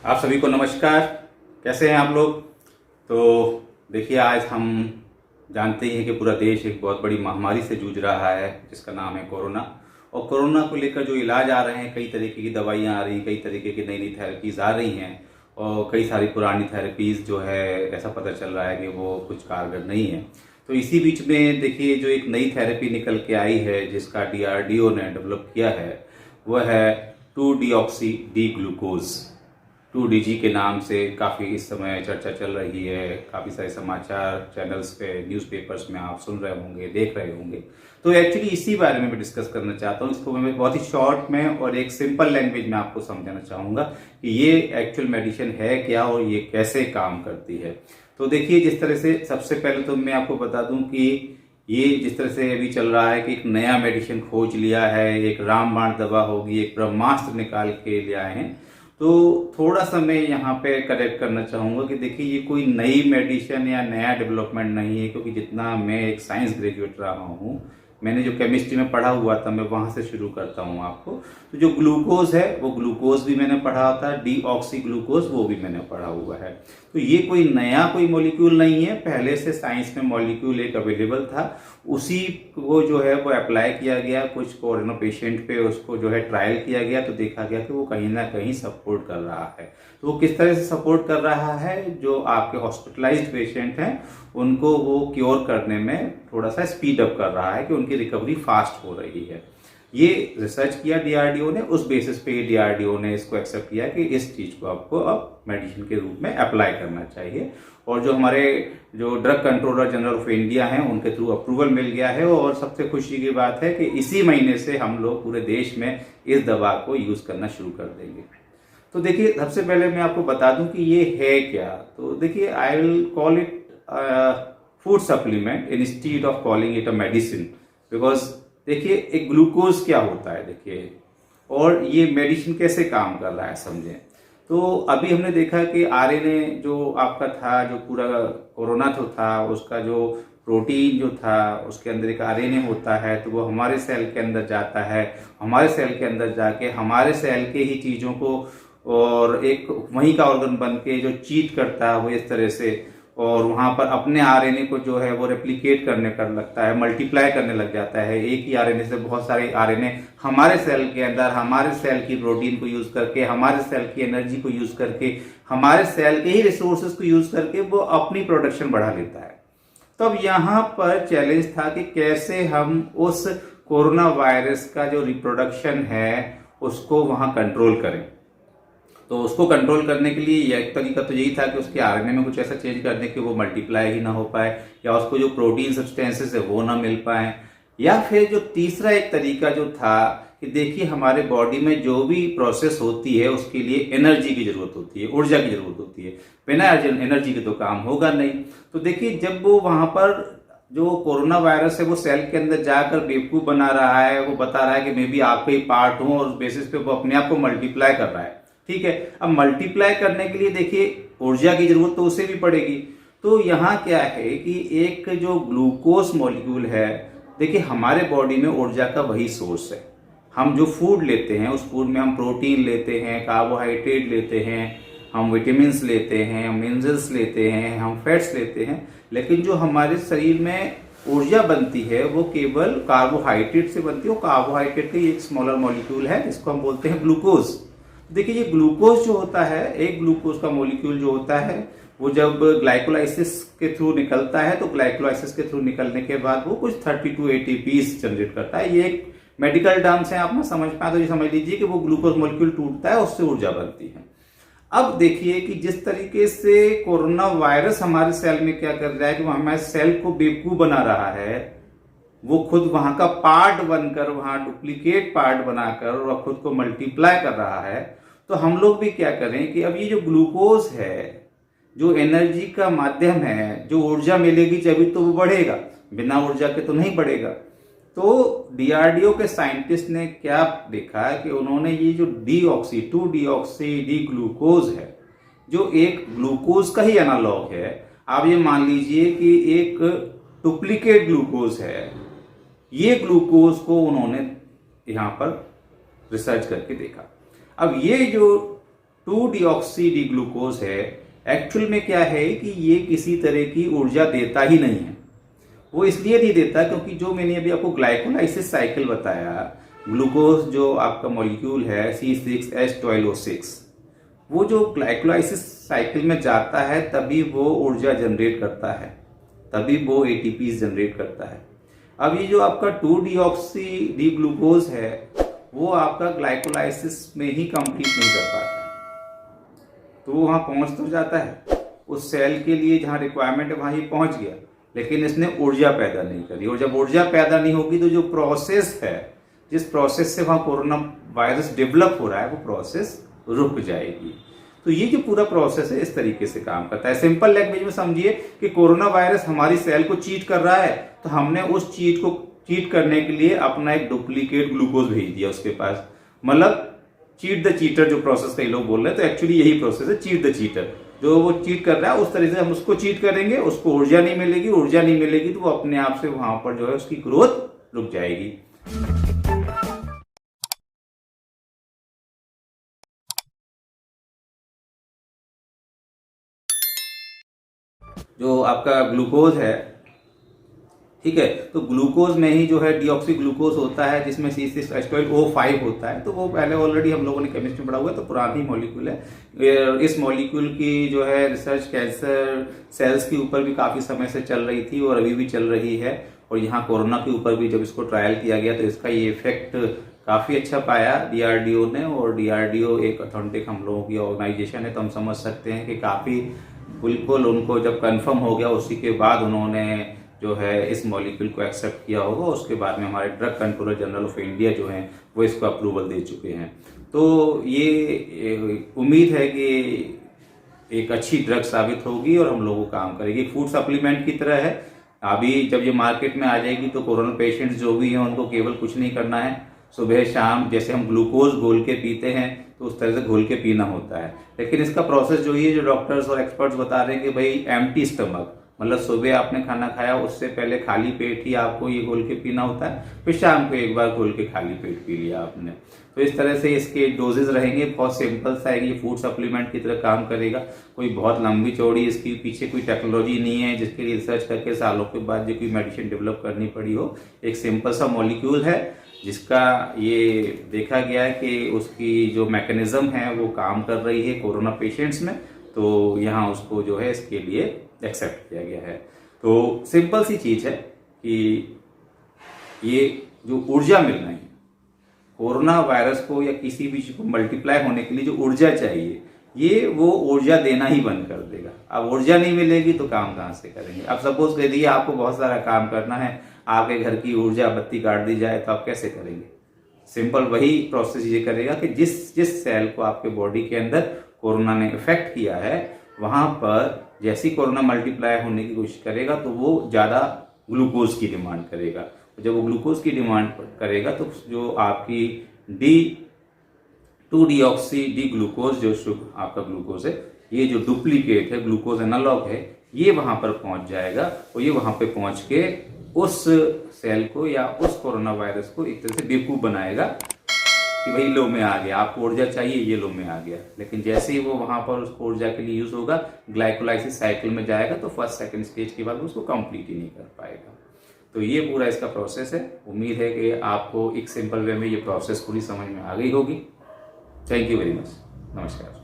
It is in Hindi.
आप सभी को नमस्कार। कैसे हैं आप लोग। तो देखिए, आज हम जानते ही हैं कि पूरा देश एक बहुत बड़ी महामारी से जूझ रहा है जिसका नाम है कोरोना। और कोरोना को लेकर जो इलाज आ रहे हैं, कई तरीके की दवाइयां आ रही हैं, कई तरीके की नई नई थेरेपीज आ रही हैं। और कई सारी पुरानी थेरेपीज जो है ऐसा पता चल रहा है कि वो कुछ कारगर नहीं है। तो इसी बीच में देखिए, जो एक नई थेरेपी निकल के आई है जिसका DRDO ने डेवलप किया है, वह है 2-डीऑक्सी डी ग्लूकोज। 2DG के नाम से काफ़ी इस समय चर्चा चल रही है। काफ़ी सारे समाचार चैनल्स पे, न्यूज़पेपर्स में आप सुन रहे होंगे, देख रहे होंगे। तो एक्चुअली इसी बारे में मैं डिस्कस करना चाहता हूँ। इसको मैं बहुत ही शॉर्ट में और एक सिंपल लैंग्वेज में आपको समझाना चाहूँगा कि ये एक्चुअल मेडिसिन है क्या और ये कैसे काम करती है। तो देखिए, जिस तरह से सबसे पहले तो मैं आपको बता दूं कि ये जिस तरह से अभी चल रहा है कि एक नया मेडिसिन खोज लिया है, एक रामबाण दवा होगी, एक ब्रह्मास्त्र निकाल के ले आए हैं। तो थोड़ा सा मैं यहाँ पे करेक्ट करना चाहूँगा कि देखिए, ये कोई नई मेडिसिन या नया डेवलपमेंट नहीं है, क्योंकि जितना मैं एक साइंस ग्रेजुएट रहा हूँ, मैंने जो केमिस्ट्री में पढ़ा हुआ था, मैं वहाँ से शुरू करता हूँ आपको। तो जो ग्लूकोज है वो ग्लूकोज भी मैंने पढ़ा था, डीऑक्सी ग्लूकोज वो भी मैंने पढ़ा हुआ है। तो ये कोई नया कोई मॉलिक्यूल नहीं है, पहले से साइंस में मॉलिक्यूल एक अवेलेबल था, उसी को जो है वो अप्लाई किया गया कुछ कोरोना पेशेंट पे, उसको जो है ट्रायल किया गया। तो देखा गया कि वो कहीं ना कहीं सपोर्ट कर रहा है। तो वो किस तरह से सपोर्ट कर रहा है, जो आपके हॉस्पिटलाइज्ड पेशेंट हैं उनको वो क्योर करने में थोड़ा सा स्पीड अप कर रहा है, कि उनकी रिकवरी फास्ट हो रही है। ये रिसर्च किया DRDO ने, उस बेसिस पे DRDO ने इसको एक्सेप्ट किया कि इस चीज को आपको अब मेडिसिन के रूप में अप्लाई करना चाहिए। और जो हमारे जो drug controller general of India हैं उनके थ्रू अप्रूवल मिल गया है। और सबसे खुशी की बात है कि इसी महीने से हम लोग पूरे देश में इस दवा को यूज करना शुरू कर देंगे। तो देखिए, सबसे पहले मैं आपको बता दूं कि ये है क्या। तो देखिए, I will call it food supplement instead of calling it a medicine. Because देखिए, एक ग्लूकोज क्या होता है देखिए, और ये मेडिसिन कैसे काम कर रहा है समझें। तो अभी हमने देखा कि RNA जो आपका था, जो पूरा कोरोना तो था, उसका जो प्रोटीन जो था उसके अंदर एक RNA होता है, तो वो हमारे सेल के अंदर जाता है। हमारे सेल के अंदर जाके हमारे सेल के ही चीज़ों को, और एक वहीं का ऑर्गन बन के जो चीट करता है वो इस तरह से, और वहां पर अपने RNA को जो है वो रेप्लिकेट करने कर लगता है, मल्टीप्लाई करने लग जाता है। एक ही RNA से बहुत सारे RNA हमारे सेल के अंदर हमारे सेल की प्रोटीन को यूज करके, हमारे सेल की एनर्जी को यूज करके, हमारे सेल के ही रिसोर्सेज को यूज करके वो अपनी प्रोडक्शन बढ़ा लेता है। तो अब यहाँ पर चैलेंज था कि कैसे हम उस कोरोना वायरस का जो रिप्रोडक्शन है उसको वहां कंट्रोल करें। तो उसको कंट्रोल करने के लिए एक तरीका तो यही था कि उसके RNA में कुछ ऐसा चेंज कर दें कि वो मल्टीप्लाई ही ना हो पाए, या उसको जो प्रोटीन सब्सटेंसेस है वो ना मिल पाए। या फिर जो तीसरा एक तरीका जो था कि देखिए, हमारे बॉडी में जो भी प्रोसेस होती है उसके लिए एनर्जी की जरूरत होती है, ऊर्जा की जरूरत होती है। बिना एनर्जी के तो काम होगा नहीं। तो देखिए, जब वो वहां पर जो कोरोना वायरस है वो सेल के अंदर जाकर बेवकूफ बना रहा है, वो बता रहा है कि मैं भी आपका ही पार्ट हूं, और उस बेसिस पे वो अपने आप को मल्टीप्लाई कर रहा है। ठीक है, अब मल्टीप्लाई करने के लिए देखिए ऊर्जा की जरूरत तो उसे भी पड़ेगी। तो यहाँ क्या है कि एक जो ग्लूकोज मॉलिक्यूल है, देखिए हमारे बॉडी में ऊर्जा का वही सोर्स है। हम जो फूड लेते हैं उस फूड में हम प्रोटीन लेते हैं, कार्बोहाइड्रेट लेते हैं, हम विटामिन लेते हैं, हम मिनरल्स लेते हैं, हम फैट्स लेते हैं। लेकिन जो हमारे शरीर में ऊर्जा बनती है वो केवल कार्बोहाइड्रेट से बनती है। वो कार्बोहाइड्रेट का एक स्मॉलर मॉलिक्यूल है जिसको हम बोलते हैं ग्लूकोज। देखिए, ये ग्लूकोज जो होता है, एक ग्लूकोज का मॉलिक्यूल जो होता है वो जब ग्लाइकोलाइसिस के थ्रू निकलता है, तो ग्लाइकोलाइसिस के थ्रू निकलने के बाद वो कुछ 32 ATPs जनरेट करता है। ये एक मेडिकल टर्म्स है, आप ना समझ पाए तो ये समझ लीजिए कि वो ग्लूकोज मॉलिक्यूल टूटता है, उससे ऊर्जा बनती है। अब देखिए कि जिस तरीके से कोरोना वायरस हमारे सेल में क्या कर रहा है कि वो हमारे सेल को बेवकूफ बना रहा है, वो खुद वहां का पार्ट बनकर, वहां डुप्लीकेट पार्ट बनाकर और खुद को मल्टीप्लाई कर रहा है। तो हम लोग भी क्या करें कि अब ये जो ग्लूकोज है, जो एनर्जी का माध्यम है, जो ऊर्जा मिलेगी जब तो वो बढ़ेगा, बिना ऊर्जा के तो नहीं बढ़ेगा। तो DRDO के साइंटिस्ट ने क्या देखा है कि उन्होंने ये जो डीऑक्सी 2-डीऑक्सी डी ग्लूकोज है, जो एक ग्लूकोज का ही एनालॉग है, आप ये मान लीजिए कि एक डुप्लीकेट ग्लूकोज है, ये ग्लूकोज को उन्होंने यहां पर रिसर्च करके देखा। अब ये जो 2 डिऑक्सी डी ग्लूकोज है, एक्चुअल में क्या है कि ये किसी तरह की ऊर्जा देता ही नहीं है। वो इसलिए नहीं देता क्योंकि जो मैंने अभी आपको ग्लाइकोलाइसिस साइकिल बताया, ग्लूकोज जो आपका मॉलिक्यूल है C6H12O6, वो जो ग्लाइकोलाइसिस साइकिल में जाता है तभी वो ऊर्जा जनरेट करता है, तभी वो एटीपी जनरेट करता है। अब ये जो आपका 2 डिऑक्सी डी ग्लूकोज है वो आपका ग्लाइकोलाइसिस में ही कंप्लीट नहीं कर पाता है। तो वो वहां पहुंच तो जाता है, उस सेल के लिए जहां रिक्वायरमेंट है वहां ही पहुंच गया, लेकिन इसने ऊर्जा पैदा नहीं करी। और जब ऊर्जा पैदा नहीं होगी तो जो प्रोसेस है, जिस प्रोसेस से वहां कोरोना वायरस डेवलप हो रहा है, वो प्रोसेस रुक जाएगी। तो ये जो पूरा प्रोसेस है इस तरीके से काम करता है। सिंपल लैंग्वेज में समझिए कि कोरोना वायरस हमारी सेल को चीट कर रहा है, तो हमने उस चीट को चीट करने के लिए अपना एक डुप्लीकेट ग्लूकोज भेज दिया उसके पास। मतलब चीट द चीटर जो प्रोसेस कई लोग बोल रहे हैं, तो एक्चुअली यही प्रोसेस है, चीट द चीटर। जो वो चीट कर रहा है उस तरह से हम उसको चीट करेंगे, उसको ऊर्जा नहीं मिलेगी, ऊर्जा नहीं मिलेगी तो वो अपने आप से वहां पर जो है उसकी ग्रोथ रुक जाएगी। जो आपका ग्लूकोज है, ठीक है, तो ग्लूकोज में ही जो है डीऑक्सी ग्लूकोज होता है जिसमें C6H12O5 होता है। तो वो पहले ऑलरेडी हम लोगों ने केमिस्ट्री पढ़ा हुआ है, तो पुरानी मॉलिक्यूल है। इस मॉलिक्यूल की जो है रिसर्च कैंसर सेल्स के ऊपर भी काफी समय से चल रही थी और अभी भी चल रही है। और यहाँ कोरोना के ऊपर भी जब इसको ट्रायल किया गया तो इसका ये इफेक्ट काफी अच्छा पाया DRDO ने। और DRDO एक अथॉन्टिक हम लोगों की ऑर्गेनाइजेशन है, तो हम समझ सकते हैं कि काफी बिल्कुल उनको जब कंफर्म हो गया उसी के बाद उन्होंने जो है इस मॉलिक्यूल को एक्सेप्ट किया होगा। उसके बाद में हमारे drug controller general of India जो है वो इसको अप्रूवल दे चुके हैं। तो ये उम्मीद है कि एक अच्छी ड्रग साबित होगी और हम लोगों को काम करेगी। फूड सप्लीमेंट की तरह है। अभी जब ये मार्केट में आ जाएगी तो कोरोना पेशेंट्स जो भी हैं उनको केवल कुछ नहीं करना है, सुबह शाम जैसे हम ग्लूकोज घोल के पीते हैं तो उस तरह से घोल के पीना होता है। लेकिन इसका प्रोसेस जो ये जो डॉक्टर्स और एक्सपर्ट्स बता रहे हैं कि भाई एम्प्टी स्टमक, मतलब सुबह आपने खाना खाया उससे पहले खाली पेट ही आपको ये घोल के पीना होता है, फिर शाम को एक बार घोल के खाली पेट पी लिया आपने। तो इस तरह से इसके डोजेज रहेंगे, बहुत सिंपल सा है, ये फूड सप्लीमेंट की तरह काम करेगा। कोई बहुत लंबी चौड़ी इसके पीछे कोई टेक्नोलॉजी नहीं है जिसके लिए रिसर्च करके सालों के बाद जो कोई मेडिसिन डेवलप करनी पड़ी हो। एक सिंपल सा मॉलिक्यूल है जिसका ये देखा गया है कि उसकी जो मैकेनिज्म है वो काम कर रही है कोरोना पेशेंट्स में, तो यहाँ उसको जो है इसके लिए एक्सेप्ट किया गया है। तो सिंपल सी चीज है कि ये जो ऊर्जा मिलना है कोरोना वायरस को या किसी भी चीज को मल्टीप्लाई होने के लिए जो ऊर्जा चाहिए, ये वो ऊर्जा देना ही बंद कर देगा। अब ऊर्जा नहीं मिलेगी तो काम कहां से करेंगे। अब सपोज कर दिए आपको बहुत सारा काम करना है, आपके घर की ऊर्जा बत्ती काट दी जाए तो आप कैसे करेंगे। सिंपल वही प्रोसेस ये करेगा कि जिस जिस सेल को आपके बॉडी के अंदर कोरोना ने इफेक्ट किया है वहां पर जैसी कोरोना मल्टीप्लाई होने की कोशिश करेगा तो वो ज्यादा ग्लूकोज की डिमांड करेगा। जब वो ग्लूकोज की डिमांड करेगा तो जो आपकी D2 डिऑक्सी डी ग्लूकोज जो आपका ग्लूकोज है, ये जो डुप्लीकेट है ग्लूकोज एनालॉग है, ये वहां पर पहुंच जाएगा और ये वहां पे पहुंच के उस सेल को या उस कोरोना वायरस को एक तरह से बेवकूफ बनाएगा कि भाई लो में आ गया, आपको ऊर्जा चाहिए, ये लो में आ गया। लेकिन जैसे ही वो वहां पर उसको ऊर्जा के लिए यूज होगा, ग्लाइकोलाइसिस साइकिल में जाएगा तो फर्स्ट सेकंड स्टेज के बाद उसको कंप्लीट ही नहीं कर पाएगा। तो ये पूरा इसका प्रोसेस है। उम्मीद है कि आपको एक सिंपल वे में ये प्रोसेस पूरी समझ में आ गई होगी। Thank you very much. नमस्कार।